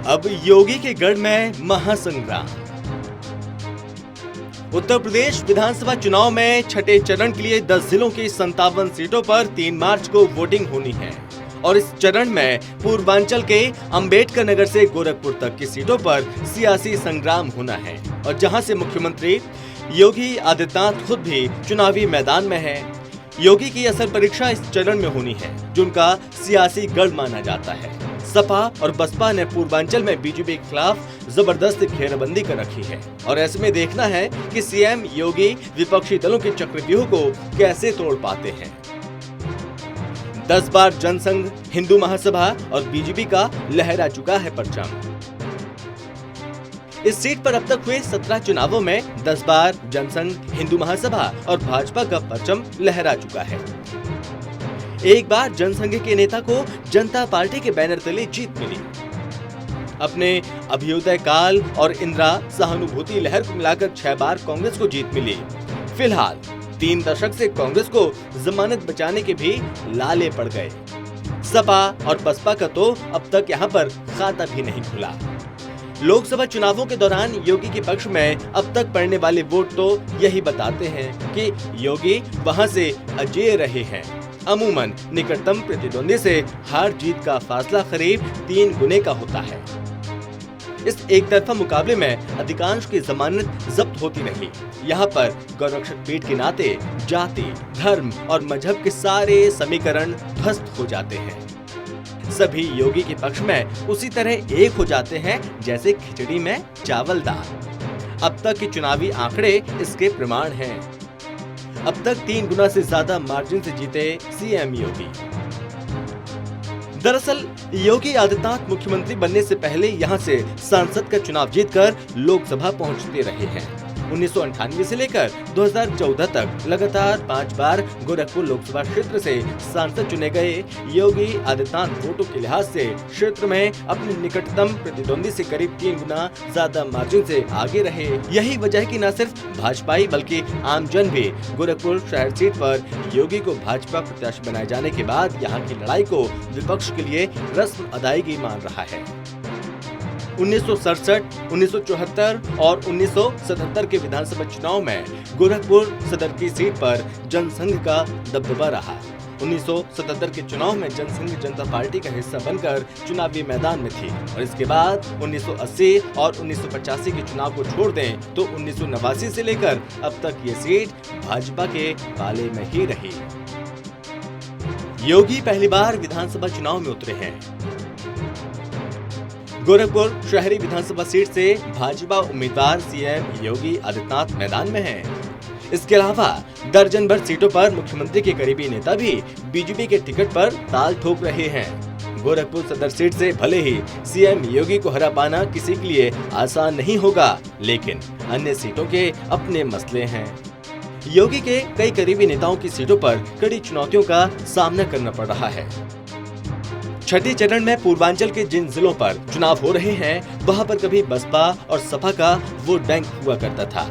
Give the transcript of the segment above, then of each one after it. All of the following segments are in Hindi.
अब योगी के गढ़ में महासंग्राम। उत्तर प्रदेश विधानसभा चुनाव में छठे चरण के लिए 10 जिलों की 57 सीटों पर 3 मार्च को वोटिंग होनी है और इस चरण में पूर्वांचल के अंबेडकर नगर से गोरखपुर तक की सीटों पर सियासी संग्राम होना है और जहां से मुख्यमंत्री योगी आदित्यनाथ खुद भी चुनावी मैदान में है। योगी की असल परीक्षा इस चरण में होनी है जो उनका सियासी गढ़ माना जाता है। सपा और बसपा ने पूर्वांचल में बीजेपी के खिलाफ जबरदस्त घेराबंदी कर रखी है और ऐसे में देखना है कि सीएम योगी विपक्षी दलों के चक्रव्यूह को कैसे तोड़ पाते हैं। 10 बार जनसंघ हिंदू महासभा और बीजेपी का लहरा चुका है परचम। इस सीट पर अब तक हुए 17 चुनावों में 10 बार जनसंघ हिंदू महासभा और भाजपा का परचम लहरा चुका है। एक बार जनसंघ के नेता को जनता पार्टी के बैनर तले जीत मिली। अपने अभ्युदय काल और इंदिरा सहानुभूति लहर को मिलाकर 6 बार कांग्रेस को जीत मिली। फिलहाल 3 दशक से कांग्रेस को जमानत बचाने के भी लाले पड़ गए। सपा और बसपा का तो अब तक यहाँ पर खाता भी नहीं खुला। लोकसभा चुनावों के दौरान योगी के पक्ष में अब तक पड़ने वाले वोट तो यही बताते हैं कि योगी वहां से अजेय रहे हैं। अमूमन निकटतम प्रतिद्वंदी से हार जीत का फासला करीब 3 गुने का होता है। इस एक तरफा मुकाबले में अधिकांश की जमानत जब्त होती नहीं। यहाँ पर गौरक्षक पीठ के नाते जाति, धर्म और मजहब के सारे समीकरण ध्वस्त हो जाते हैं। सभी योगी के पक्ष में उसी तरह एक हो जाते हैं जैसे खिचड़ी में चावल दाल। अब तक के चुनावी आंकड़े इसके प्रमाण हैं। अब तक 3 गुना से ज्यादा मार्जिन से जीते सीएम योगी। दरअसल योगी आदित्यनाथ मुख्यमंत्री बनने से पहले यहां से सांसद का चुनाव जीतकर लोकसभा पहुंचते रहे हैं। 1998 से लेकर 2014 तक लगातार 5 बार गोरखपुर लोकसभा क्षेत्र से सांसद चुने गए योगी आदित्यनाथ वोटों के लिहाज से क्षेत्र में अपने निकटतम प्रतिद्वंदी से करीब 3 गुना ज्यादा मार्जिन से आगे रहे। यही वजह है कि न सिर्फ भाजपाई बल्कि आमजन भी गोरखपुर शहर सीट पर योगी को भाजपा प्रत्याशी बनाए जाने के बाद यहाँ की लड़ाई को विपक्ष के लिए रस्म अदायगी मान रहा है। 1967, 1974 और 1977 के विधानसभा चुनाव में गोरखपुर सदर की सीट पर जनसंघ का दबदबा रहा। 1977 के चुनाव में जनसंघ जनता पार्टी का हिस्सा बनकर चुनावी मैदान में थी और इसके बाद 1980 और 1985 के चुनाव को छोड़ दें तो 1989 से लेकर अब तक ये सीट भाजपा के पाले में ही रही। योगी पहली बार विधानसभा चुनाव में उतरे हैं। गोरखपुर शहरी विधानसभा सीट से भाजपा उम्मीदवार सीएम योगी आदित्यनाथ मैदान में हैं। इसके अलावा दर्जन भर सीटों पर मुख्यमंत्री के करीबी नेता भी बीजेपी के टिकट पर ताल ठोक रहे हैं। गोरखपुर सदर सीट से भले ही सीएम योगी को हरा पाना किसी के लिए आसान नहीं होगा, लेकिन अन्य सीटों के अपने मसले हैं। योगी के कई करीबी नेताओं की सीटों पर कड़ी चुनौतियों का सामना करना पड़ रहा है। छठे चरण में पूर्वांचल के जिन जिलों पर चुनाव हो रहे हैं वहां पर कभी बसपा और सपा का वोट बैंक हुआ करता था।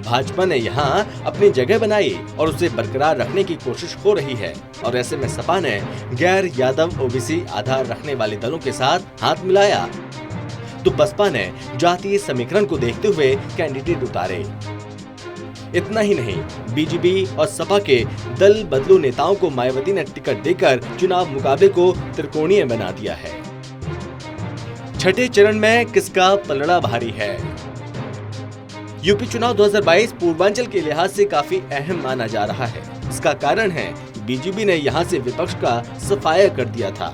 भाजपा ने यहां अपनी जगह बनाई और उसे बरकरार रखने की कोशिश हो रही है और ऐसे में सपा ने गैर यादव ओबीसी आधार रखने वाले दलों के साथ हाथ मिलाया तो बसपा ने जातीय समीकरण को देखते हुए कैंडिडेट उतारे। इतना ही नहीं, बीजेपी और सपा के दल बदलू नेताओं को मायावती ने टिकट देकर चुनाव मुकाबले को त्रिकोणीय बना दिया है। छठे चरण में किसका पलड़ा भारी है? यूपी चुनाव 2022 पूर्वांचल के लिहाज से काफी अहम माना जा रहा है। इसका कारण है बीजेपी ने यहां से विपक्ष का सफाया कर दिया था।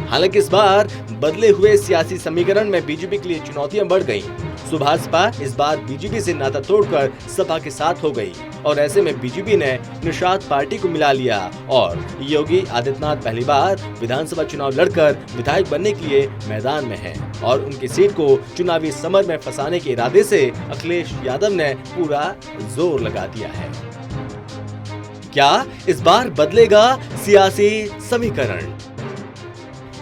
हालांकि इस बार बदले हुए सियासी समीकरण में बीजेपी के लिए चुनौतियां बढ़ गईं। सुभाषपा इस बार बीजेपी से नाता तोड़कर सपा के साथ हो गई और ऐसे में बीजेपी ने निषाद पार्टी को मिला लिया और योगी आदित्यनाथ पहली बार विधानसभा चुनाव लड़कर विधायक बनने के लिए मैदान में हैं और उनकी सीट को चुनावी समर में फंसाने के इरादे से अखिलेश यादव ने पूरा जोर लगा दिया है। क्या इस बार बदलेगा सियासी समीकरण?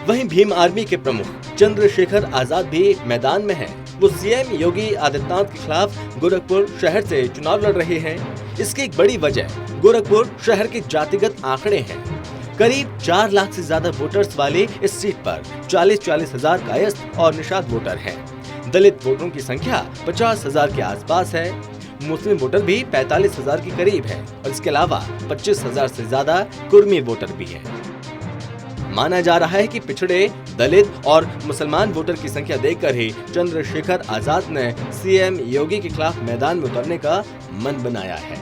वहीं भीम आर्मी के प्रमुख चंद्रशेखर आजाद भी मैदान में हैं। वो सीएम योगी आदित्यनाथ के खिलाफ गोरखपुर शहर से चुनाव लड़ रहे हैं। इसकी एक बड़ी वजह गोरखपुर शहर के जातिगत आंकड़े हैं। करीब 4 लाख से ज्यादा वोटर्स वाले इस सीट पर 40-40 हजार कायस्थ और निषाद वोटर हैं। दलित वोटरों की संख्या 50 हजार के आसपास है। मुस्लिम वोटर भी 45 हजार के करीब है और इसके अलावा 25 हजार से ज्यादा कुर्मी वोटर भी है। माना जा रहा है कि पिछड़े, दलित और मुसलमान वोटर की संख्या देखकर ही चंद्रशेखर आजाद ने सीएम योगी के खिलाफ मैदान में उतरने का मन बनाया है।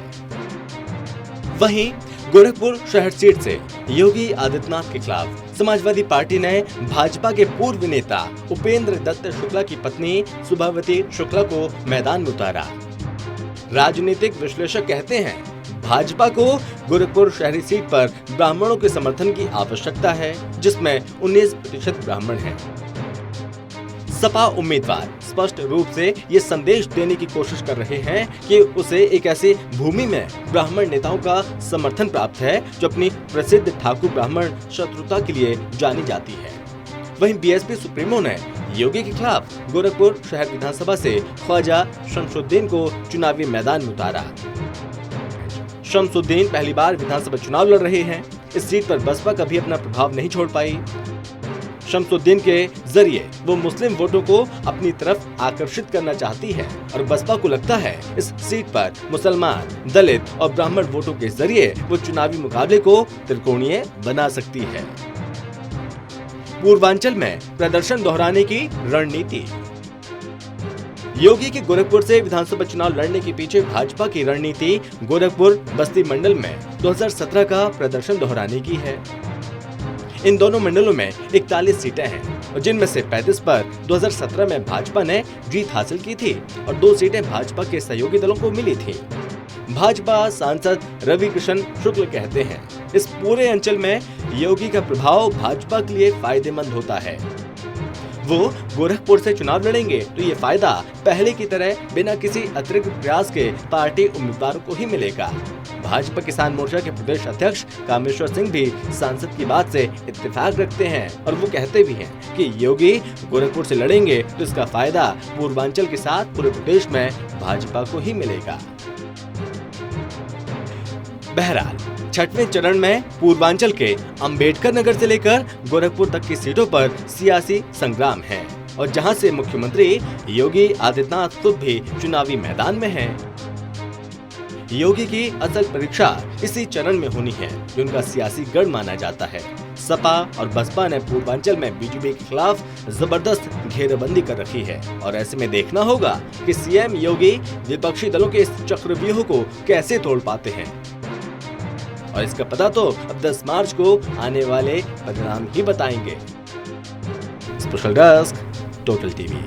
वहीं गोरखपुर शहर सीट से योगी आदित्यनाथ के खिलाफ समाजवादी पार्टी ने भाजपा के पूर्व नेता उपेंद्र दत्त शुक्ला की पत्नी सुभावती शुक्ला को मैदान में उतारा। राजनीतिक विश्लेषक कहते हैं, भाजपा को गोरखपुर शहरी सीट पर ब्राह्मणों के समर्थन की आवश्यकता है, जिसमें 19% ब्राह्मण हैं। सपा उम्मीदवार स्पष्ट रूप से ये संदेश देने की कोशिश कर रहे हैं कि उसे एक ऐसी भूमि में ब्राह्मण नेताओं का समर्थन प्राप्त है जो अपनी प्रसिद्ध ठाकुर ब्राह्मण शत्रुता के लिए जानी जाती है। वहीं बीएसपी सुप्रीमो ने योगी के खिलाफ गोरखपुर शहर विधानसभा से ख्वाजा शमसुद्दीन को चुनावी मैदान में उतारा। शमसुद्दीन पहली बार विधानसभा चुनाव लड़ रहे हैं। इस सीट पर बसपा कभी अपना प्रभाव नहीं छोड़ पाई। शमसुद्दीन के जरिए वो मुस्लिम वोटों को अपनी तरफ आकर्षित करना चाहती है और बसपा को लगता है इस सीट पर मुसलमान, दलित और ब्राह्मण वोटों के जरिए वो चुनावी मुकाबले को त्रिकोणीय बना सकती है। पूर्वांचल में प्रदर्शन दोहराने की रणनीति। योगी के गोरखपुर से विधानसभा चुनाव लड़ने के पीछे भाजपा की रणनीति गोरखपुर बस्ती मंडल में 2017 का प्रदर्शन दोहराने की है। इन दोनों मंडलों में 41 सीटें हैं, जिनमें से 35 पर 2017 में भाजपा ने जीत हासिल की थी और 2 सीटें भाजपा के सहयोगी दलों को मिली थी। भाजपा सांसद रवि किशन शुक्ल कहते हैं, इस पूरे अंचल में योगी का प्रभाव भाजपा के लिए फायदेमंद होता है। वो गोरखपुर से चुनाव लड़ेंगे तो ये फायदा पहले की तरह बिना किसी अतिरिक्त प्रयास के पार्टी उम्मीदवारों को ही मिलेगा। भाजपा किसान मोर्चा के प्रदेश अध्यक्ष कामेश्वर सिंह भी सांसद की बात से इत्तेफाक रखते हैं और वो कहते भी हैं कि योगी गोरखपुर से लड़ेंगे तो इसका फायदा पूर्वांचल के साथ पूरे प्रदेश में भाजपा को ही मिलेगा। बहरहाल 6वें चरण में पूर्वांचल के अंबेडकर नगर से लेकर गोरखपुर तक की सीटों पर सियासी संग्राम है और जहां से मुख्यमंत्री योगी आदित्यनाथ खुद भी चुनावी मैदान में हैं। योगी की असल परीक्षा इसी चरण में होनी है जो उनका सियासी गढ़ माना जाता है। सपा और बसपा ने पूर्वांचल में बीजेपी के खिलाफ जबरदस्त घेराबंदी कर रखी है और ऐसे में देखना होगा कि सीएम योगी विपक्षी दलों के इस चक्रव्यूह को कैसे तोड़ पाते हैं और इसका पता तो अब 10 मार्च को आने वाले परिणाम ही बताएंगे। Special desk, total TV.